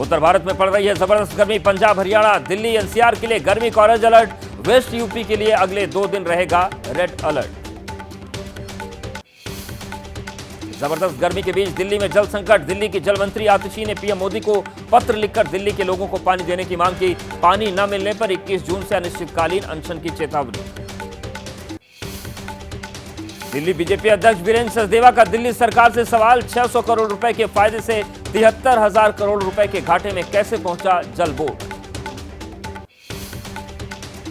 उत्तर भारत में पड़ रही है जबरदस्त गर्मी। पंजाब, हरियाणा, दिल्ली, एनसीआर के लिए गर्मी का ऑरेंज अलर्ट। वेस्ट यूपी के लिए अगले 2 दिन रहेगा रेड अलर्ट। जबरदस्त गर्मी के बीच दिल्ली में जल संकट। दिल्ली की जल मंत्री आतिशी ने पीएम मोदी को पत्र लिखकर दिल्ली के लोगों को पानी देने की मांग की। पानी न मिलने पर 21 जून से अनिश्चितकालीन अनशन की चेतावनी। दिल्ली बीजेपी अध्यक्ष वीरेंद्र सचदेवा का दिल्ली सरकार से सवाल। 600 करोड़ रुपए के फायदे से 73,000 करोड़ रुपए के घाटे में कैसे पहुंचा जल बोर्ड।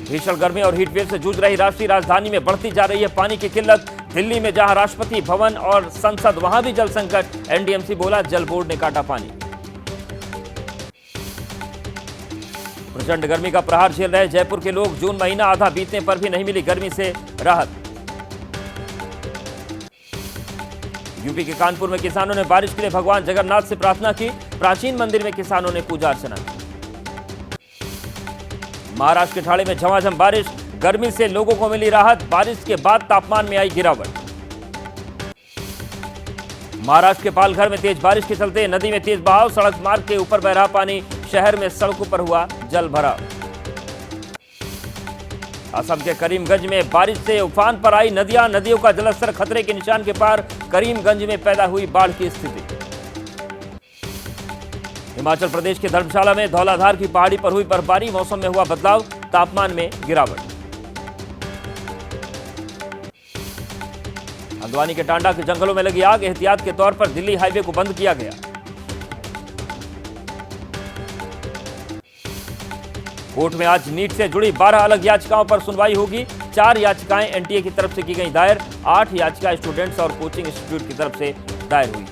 भीषण गर्मी और हीटवेव से जूझ रही राष्ट्रीय राजधानी में बढ़ती जा रही है पानी की किल्लत। दिल्ली में जहां राष्ट्रपति भवन और संसद, वहां भी जल संकट। एनडीएमसी बोला, जल बोर्ड ने काटा पानी। प्रचंड गर्मी का प्रहार झेल रहे जयपुर के लोग। जून महीना आधा बीतने पर भी नहीं मिली गर्मी से राहत। यूपी के कानपुर में किसानों ने बारिश के लिए भगवान जगन्नाथ से प्रार्थना की। प्राचीन मंदिर में किसानों ने पूजा अर्चना की। महाराष्ट्र के ठाणे में झमाझम बारिश। गर्मी से लोगों को मिली राहत। बारिश के बाद तापमान में आई गिरावट। महाराष्ट्र के पालघर में तेज बारिश के चलते नदी में तेज बहाव। सड़क मार्ग के ऊपर बह रहा पानी। शहर में सड़कों पर हुआ जल भराव। असम के करीमगंज में बारिश से उफान पर आई नदियां। नदियों का जलस्तर खतरे के निशान के पार। करीमगंज में पैदा हुई बाढ़ की स्थिति। हिमाचल प्रदेश के धर्मशाला में धौलाधार की पहाड़ी पर हुई बर्फबारी। मौसम में हुआ बदलाव। तापमान में गिरावट। हल्द्वानी के टांडा के जंगलों में लगी आग। एहतियात के तौर पर दिल्ली हाईवे को बंद किया गया। कोर्ट में आज नीट से जुड़ी 12 अलग याचिकाओं पर सुनवाई होगी। 4 याचिकाएं एनटीए की तरफ से की गई दायर। 8 याचिका स्टूडेंट्स और कोचिंग इंस्टीट्यूट की तरफ से दायर हुई।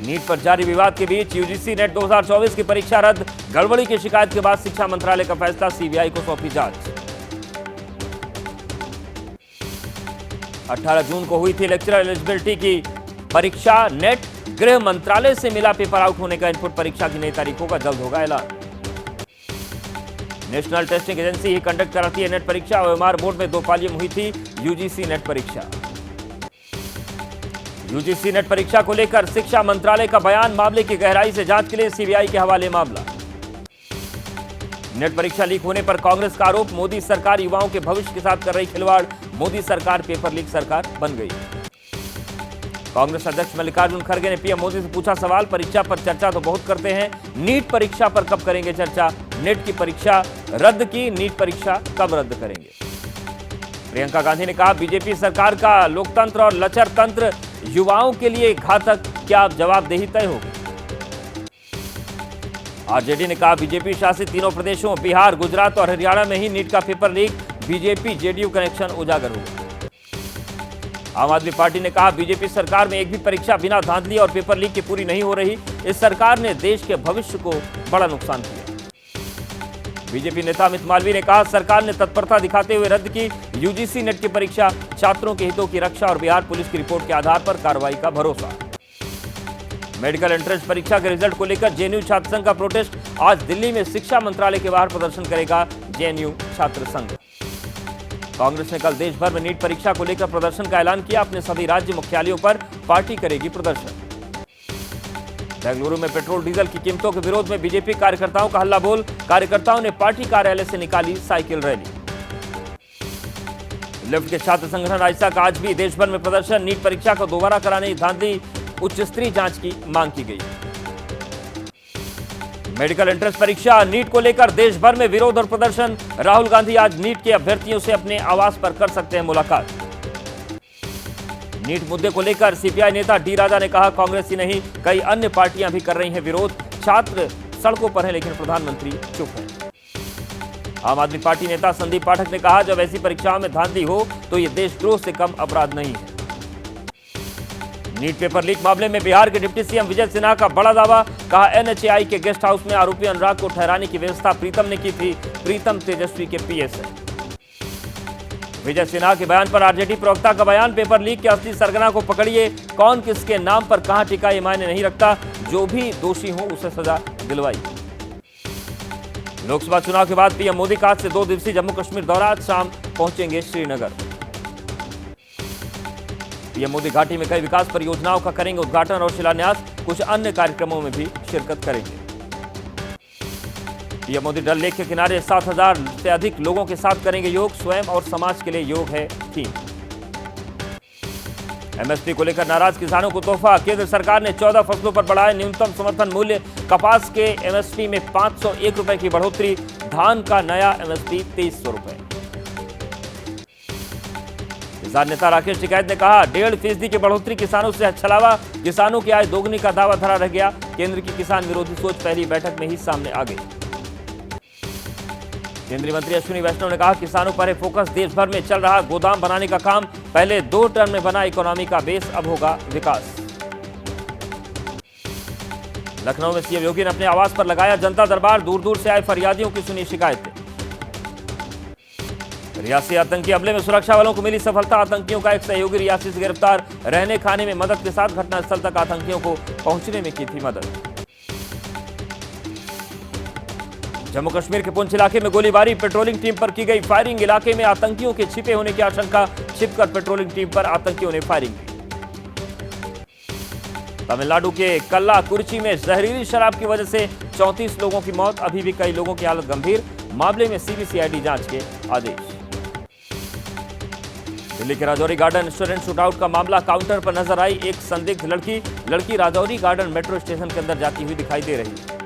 नीट पर जारी विवाद के बीच यूजीसी नेट 2024 की परीक्षा रद्द। गड़बड़ी की शिकायत के बाद शिक्षा मंत्रालय का फैसला। सीबीआई को सौंपी जांच। 18 जून को हुई थी लेक्चरर एलिजिबिलिटी की परीक्षा नेट। गृह मंत्रालय से मिला पेपर आउट होने का इनपुट। परीक्षा की नई तारीखों का जल्द होगा ऐलान। नेशनल टेस्टिंग एजेंसी ही कंडक्ट कराती है नेट परीक्षा। ओएमआर बोर्ड में 2 पालियों में हुई थी यूजीसी नेट परीक्षा। यूजीसी नेट परीक्षा को लेकर शिक्षा मंत्रालय का बयान। मामले की गहराई से जांच के लिए सीबीआई के हवाले मामला। नेट परीक्षा लीक होने पर कांग्रेस का आरोप। मोदी सरकार युवाओं के भविष्य के साथ कर रही खिलवाड़। मोदी सरकार पेपर लीक सरकार बन गई। कांग्रेस अध्यक्ष मल्लिकार्जुन खड़गे ने पीएम मोदी से पूछा सवाल। परीक्षा पर चर्चा तो बहुत करते हैं, नीट परीक्षा पर कब करेंगे चर्चा। नेट की परीक्षा रद्द की, नीट परीक्षा कब रद्द करेंगे। प्रियंका गांधी ने कहा, बीजेपी सरकार का लोकतंत्र और लचर तंत्र युवाओं के लिए घातक। क्या जवाबदेही तय होगी। आरजेडी ने कहा, बीजेपी शासित तीनों प्रदेशों बिहार, गुजरात और हरियाणा में ही नीट का paper leak. BJP JDU connection उजागर होगा। आम आदमी पार्टी ने कहा, बीजेपी सरकार में एक भी परीक्षा बिना धांधली और पेपर लीक के पूरी नहीं हो रही। इस सरकार ने देश के भविष्य को बड़ा नुकसान किया। बीजेपी नेता अमित मालवीय ने कहा, सरकार ने तत्परता दिखाते हुए रद्द की यूजीसी नेट की परीक्षा। छात्रों के हितों की रक्षा और बिहार पुलिस की रिपोर्ट के आधार पर कार्रवाई का भरोसा। मेडिकल एंट्रेंस परीक्षा के रिजल्ट को लेकर जेएनयू छात्र संघ का प्रोटेस्ट। आज दिल्ली में शिक्षा मंत्रालय के बाहर प्रदर्शन करेगा जेएनयू छात्र संघ। कांग्रेस ने कल देश भर में नीट परीक्षा को लेकर प्रदर्शन का ऐलान किया। अपने सभी राज्य मुख्यालयों पर पार्टी करेगी प्रदर्शन। बेंगलुरु में पेट्रोल डीजल की कीमतों के विरोध में बीजेपी कार्यकर्ताओं का हल्ला बोल। कार्यकर्ताओं ने पार्टी कार्यालय से निकाली साइकिल रैली। लेफ्ट के छात्र संगठन राजसा का आज भी देश भर में प्रदर्शन। नीट परीक्षा को दोबारा कराने की धांधली, उच्च स्तरीय जांच की मांग की गई। मेडिकल एंट्रेंस परीक्षा नीट को लेकर देश भर में विरोध और प्रदर्शन। राहुल गांधी आज नीट के अभ्यर्थियों से अपने आवास पर कर सकते हैं मुलाकात। नीट मुद्दे को लेकर सीपीआई नेता डी राजा ने कहा, कांग्रेस ही नहीं कई अन्य पार्टियां भी कर रही हैं विरोध। छात्र सड़कों पर हैं लेकिन प्रधानमंत्री चुप हैं। आम आदमी पार्टी नेता संदीप पाठक ने कहा, जब ऐसी परीक्षाओं में धांधली हो तो यह देशद्रोह से कम अपराध नहीं है। नीट पेपर लीक मामले में बिहार के डिप्टी सीएम विजय सिन्हा का बड़ा दावा। कहा, एनएचएआई के गेस्ट हाउस में आरोपी अनुराग को ठहराने की व्यवस्था प्रीतम ने की थी। प्रीतम तेजस्वी के पीएस है। विजय सिन्हा के बयान पर आरजेडी प्रवक्ता का बयान, पेपर लीक के असली सरगना को पकड़िए। कौन किसके नाम पर कहां टिका ये मायने नहीं रखता। जो भी दोषी हो उसे सजा दिलवाई। लोकसभा चुनाव के बाद पीएम मोदी का आज से 2 दिवसीय जम्मू कश्मीर दौरा। शाम पहुंचेंगे श्रीनगर। पीएम मोदी घाटी में कई विकास परियोजनाओं का करेंगे उद्घाटन और शिलान्यास, कुछ अन्य कार्यक्रमों में भी शिरकत करेंगे। पीएम मोदी डल लेक के किनारे 7,000 से अधिक लोगों के साथ करेंगे योग, स्वयं और समाज के लिए योग है थीम। एमएसपी को लेकर नाराज किसानों को तोहफा, केंद्र सरकार ने 14 फसलों पर बढ़ाया न्यूनतम समर्थन मूल्य, कपास के एमएसपी में 501 रुपए की बढ़ोतरी, धान का नया एमएसपी 2300 रुपए। किसान नेता राकेश टिकैत ने कहा 1.5% की बढ़ोतरी किसानों से छलावा, किसानों की आय दोगुनी का दावा धरा रह गया, केंद्र की किसान विरोधी सोच पहली बैठक में ही सामने आ गई। केंद्रीय मंत्री अश्विनी वैष्णव ने कहा किसानों पर है फोकस, देश भर में चल रहा गोदाम बनाने का काम, पहले 2 टर्म में बना इकोनॉमी का बेस, अब होगा विकास। लखनऊ में सीएम योगी ने अपने आवास पर लगाया जनता दरबार, दूर दूर से आए फरियादियों की सुनी शिकायतें। रियासी आतंकी हमले में सुरक्षा वालों को मिली सफलता, आतंकियों का एक सहयोगी रियासी से गिरफ्तार, रहने खाने में मदद के साथ घटनास्थल तक आतंकियों को पहुंचने में की थी मदद। जम्मू कश्मीर के पुंछ इलाके में गोलीबारी, पेट्रोलिंग टीम पर की गई फायरिंग, इलाके में आतंकियों के छिपे होने की आशंका, छिपकर पेट्रोलिंग टीम पर आतंकियों ने फायरिंग की। तमिलनाडु के कल्लाकुरिची में जहरीली शराब की वजह से 34 लोगों की मौत, अभी भी कई लोगों की हालत गंभीर, मामले में सीबीसीआईडी जांच के आदेश। दिल्ली के राजौरी गार्डन स्टूडेंट शूटआउट का मामला, काउंटर पर नजर आई एक संदिग्ध लड़की राजौरी गार्डन मेट्रो स्टेशन के अंदर जाती हुई दिखाई दे रही है।